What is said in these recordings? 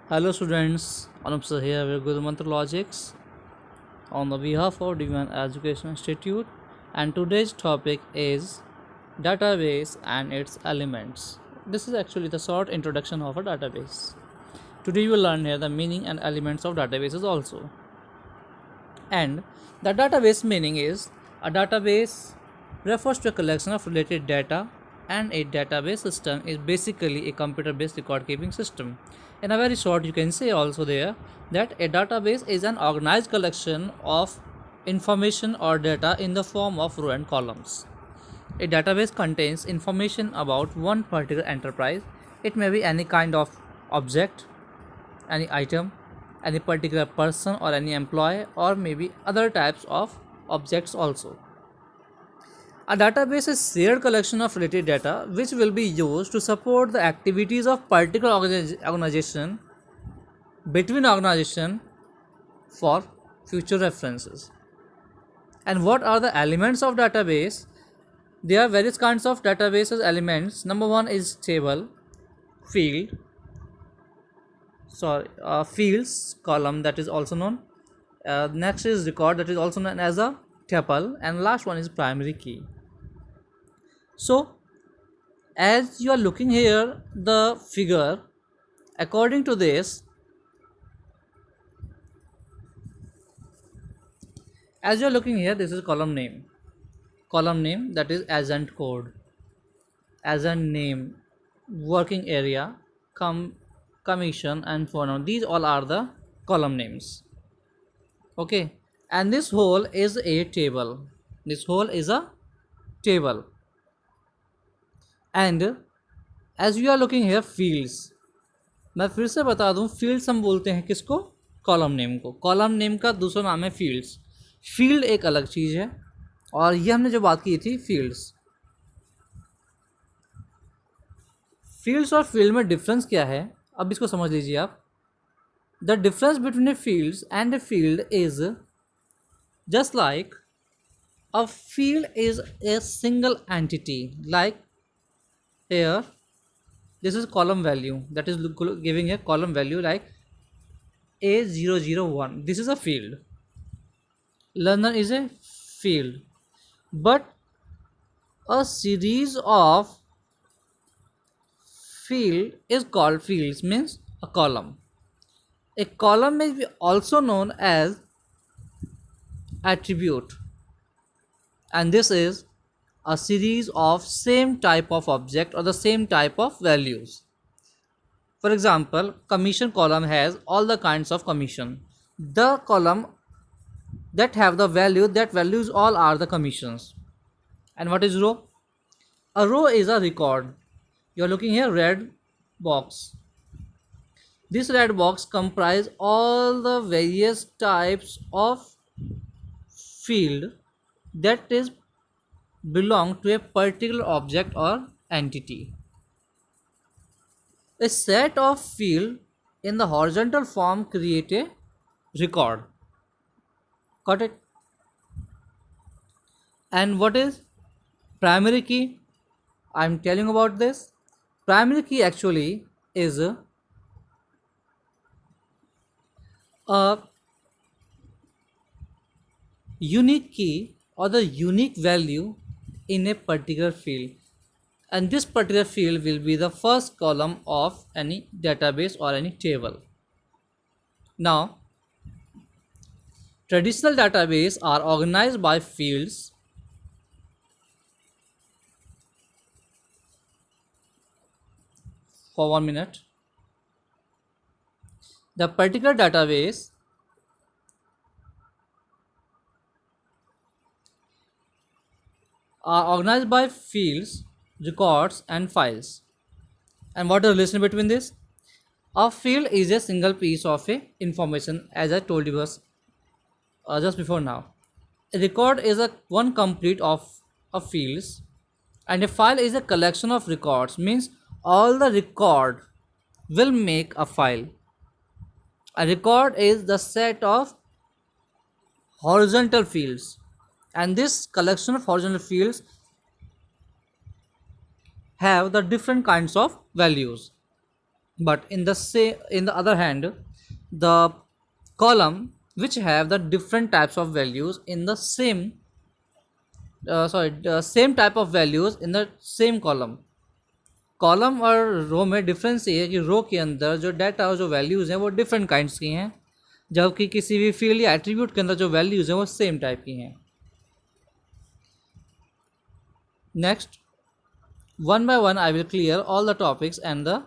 Hello students, Anup sir here with Guru Mantra Logics on the behalf of Divine Education Institute, and today's topic is database and its elements. This is actually the short introduction of a database. Today you will learn here the meaning and elements of databases also. And the database meaning is a database refers to a collection of related data, and a database system is basically a computer based record keeping system. In a very short, you can say also there that a database is an organized collection of information or data in the form of row and columns. A database contains information about one particular enterprise. It may be any kind of object, any item, any particular person or any employee, or maybe other types of objects also. A database is shared collection of related data which will be used to support the activities of particular organization between organization for future references. And what are the elements of database? There are various kinds of databases elements. Number one is table, field, fields column, that is also known. Next is record, that is also known as a tuple, and last one is primary key. So as you are looking here the figure, according to this, as you are looking here, this is column name, that is agent code, agent name, working area, commission, and phone number. These all are the column names. Okay, and this whole is a table. This whole is a table. And as you are looking here fields, मैं फिर से बता दूं, fields हम बोलते हैं किसको? Column name को. कॉलम नेम का दूसरा नाम है फील्ड्स. फील्ड एक अलग चीज़ है, और ये हमने जो बात की थी फील्ड्स. फील्ड्स और फील्ड में डिफरेंस क्या है, अब इसको समझ लीजिए आप. The difference between A fields and a field is just like a field is a single entity. Like here, this is column value, that is giving a column value like A001. This is a field. Learner is a field, but a series of field is called fields, means a column. A column may be also known as attribute, and this is a series of same type of object or the same type of values. For example, commission column has all the kinds of commission. The column that have the value, that values all are the commissions. And what is row? A row is a record. You are looking here, red box. This red box comprise all the various types of field that is belong to a particular object or entity. A set of field in the horizontal form create a record. Got it? And what is primary key? I'm telling about this. Primary key actually is a unique key or the unique value in a particular field, and this particular field will be the first column of any database or any table. Now, traditional database are organized by fields. For 1 minute, the particular database are organized by fields, records, and files. And what is the relation between this? A field is a single piece of information, as I told you just before now. A record is one complete of fields, and a file is a collection of records. Means all the record will make a file. A record is the set of horizontal fields, and this collection of horizontal fields have the different kinds of values. But in the other hand, the column which have the different types of values in the same type of values in the same column. Column और रो में difference ये है कि रो के अंदर जो data और जो वैल्यूज़ हैं वो डिफरेंट काइंड्स की हैं, जबकि किसी भी फील्ड या एट्रीब्यूट के अंदर जो वैल्यूज़ हैं वो सेम टाइप की हैं. Next, one by one I will clear all the topics and the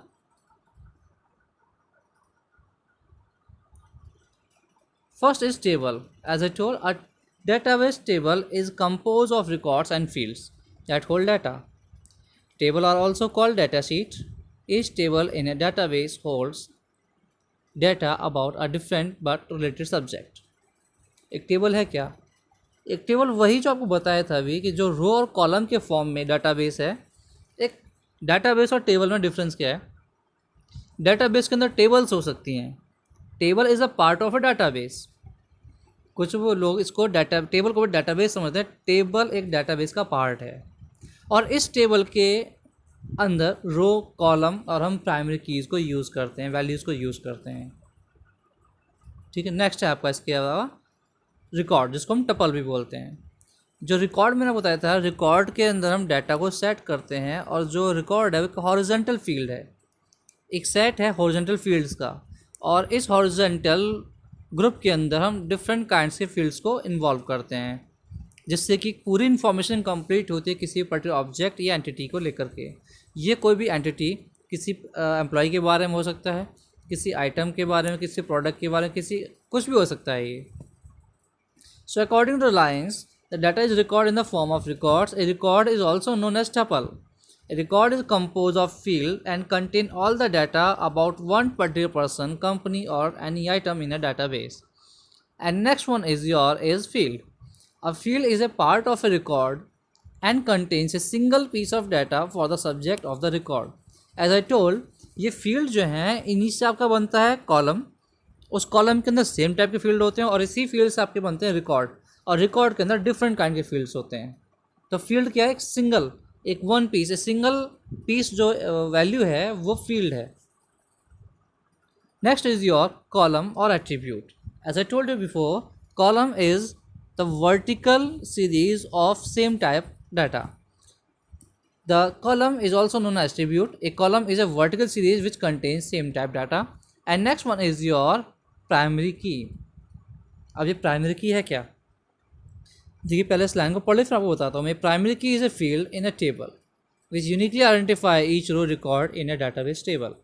first is table. As I told, a database table is composed of records and fields that hold data. Table are also called data sheets. Each table in a database holds data about a different but related subject. एक table है क्या? एक table वही जो आपको बताया था अभी कि जो रो और कॉलम के फॉर्म में डाटाबेस है. एक डाटाबेस और टेबल में डिफरेंस क्या है? डाटाबेस के अंदर टेबल्स हो सकती हैं. Table is a part of a database. कुछ वो लोग इसको टेबल को डाटाबेस समझते हैं. टेबल एक डाटाबेस का पार्ट है और इस टेबल के अंदर रो, कॉलम और हम प्राइमरी कीज़ को यूज़ करते हैं, वैल्यूज़ को यूज़ करते हैं. ठीक है. नेक्स्ट है आपका इसके अलावा रिकॉर्ड, जिसको हम टपल भी बोलते हैं. जो रिकॉर्ड मैंने बताया था, रिकॉर्ड के अंदर हम डाटा को सेट करते हैं और जो रिकॉर्ड है वो एक हॉरिजॉन्टल फील्ड है. एक सेट है हॉरिजॉन्टल फील्ड्स का और इस हॉरिजॉन्टल ग्रुप के अंदर हम डिफरेंट काइंड्स के फील्ड्स को इन्वॉल्व करते हैं, जिससे कि पूरी इन्फॉर्मेशन कंप्लीट होती है किसी पर्टिकुलर ऑब्जेक्ट या एंटिटी को लेकर के. ये कोई भी एंटिटी किसी एम्प्लॉय के बारे में हो सकता है, किसी आइटम के बारे में, किसी प्रोडक्ट के बारे में, किसी कुछ भी हो सकता है ये. So according to lines, the data is record in the form of records. A record is also known as tuple. A record is composed of field and contain all the data about one particular person, company or any item in a database. And next one is field. A field is a part of a record and contains a single piece of data for the subject of the record. As I told, ये field जो हैं इन्हीं से आपका बनता है column. उस column के अंदर सेम टाइप के फील्ड होते हैं और इसी फील्ड से आपके बनते हैं रिकॉर्ड, और रिकॉर्ड के अंदर डिफरेंट काइंड के फील्ड्स होते हैं. तो फील्ड क्या है? एक सिंगल, एक one piece, a single piece जो वैल्यू है वो फील्ड है. नेक्स्ट इज योर कॉलम और attribute. As I told you before, column is the vertical series of same type data. The column is also known as attribute. A column is a vertical series which contains same type data. And next one is your primary key. अब ये primary की है क्या? देखिए, पहले इस line को पढ़ ले फिर आपको बताता हूँ मैं. Primary key is a field in a table which uniquely identify each row record in a database table.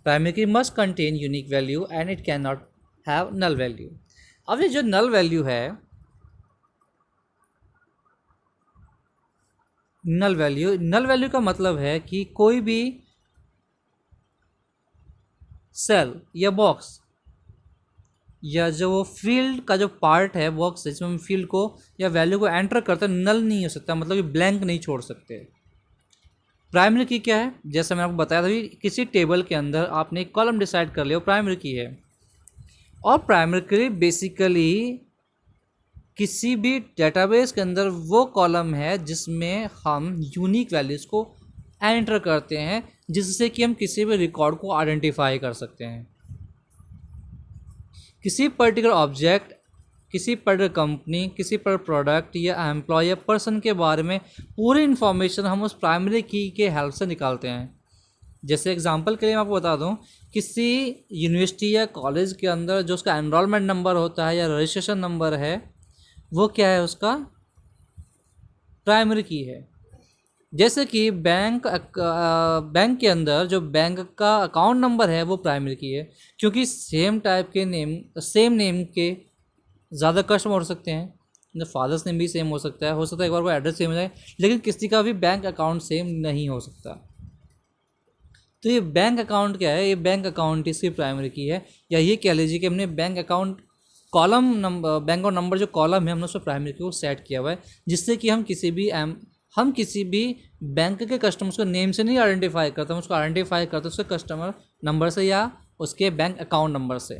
Primary key must contain unique value and it can not have null value. अब ये जो null value है, null value का मतलब है कि कोई भी सेल या बॉक्स या जो वो फील्ड का जो पार्ट है बॉक्स जिसमें हम फील्ड को या वैल्यू को एंटर करते हैं, नल नहीं हो सकता, मतलब कि ब्लैंक नहीं छोड़ सकते. प्राइमरी की क्या है? जैसा मैंने आपको बताया था कि किसी टेबल के अंदर आपने एक कॉलम डिसाइड कर लिया, वो प्राइमरी की है. और प्राइमरी की बेसिकली किसी भी डेटाबेस के अंदर वो कॉलम है जिसमें हम यूनिक वैल्यूज़ को एंटर करते हैं, जिससे कि हम किसी भी रिकॉर्ड को आइडेंटिफाई कर सकते हैं. किसी पर्टिकुलर ऑब्जेक्ट, किसी पर्टिकुलर कंपनी, किसी पर प्रोडक्ट या एम्प्लॉय या पर्सन के बारे में पूरी इन्फॉर्मेशन हम उस प्राइमरी की के हेल्प से निकालते हैं. जैसे एग्जांपल के लिए मैं आपको बता दूं, किसी यूनिवर्सिटी या कॉलेज के अंदर जो उसका एनरोलमेंट नंबर होता है या रजिस्ट्रेशन नंबर है, वो क्या है? उसका प्राइमरी की है. जैसे कि बैंक के अंदर जो बैंक का अकाउंट नंबर है वो प्राइमरी की है, क्योंकि सेम टाइप के सेम नेम के ज़्यादा कस्टमर हो सकते हैं. फादर्स नेम भी सेम हो सकता है एक बार वो एड्रेस सेम हो जाए, लेकिन किसी का भी बैंक अकाउंट सेम नहीं हो सकता. तो ये बैंक अकाउंट क्या है? ये बैंक अकाउंट इसकी प्राइमरी की है. या ये कह लीजिए कि हमने bank account column number, bank और नंबर जो कॉलम है हमने उसमें प्राइमरी की को सेट किया हुआ है, जिससे कि हम किसी भी बैंक के कस्टमर्स को नेम से नहीं आइडेंटिफाई करते, हम उसको आइडेंटिफाई करते उसके कस्टमर नंबर से या उसके बैंक अकाउंट नंबर से.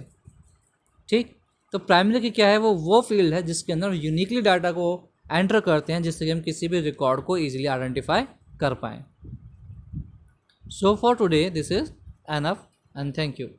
ठीक. तो प्राइमरी की क्या है? वो फील्ड है जिसके अंदर यूनिकली डाटा को एंटर करते हैं, जिससे कि हम किसी भी रिकॉर्ड को ईजिली आइडेंटिफाई कर पाएँ. So for today this is enough, and thank you.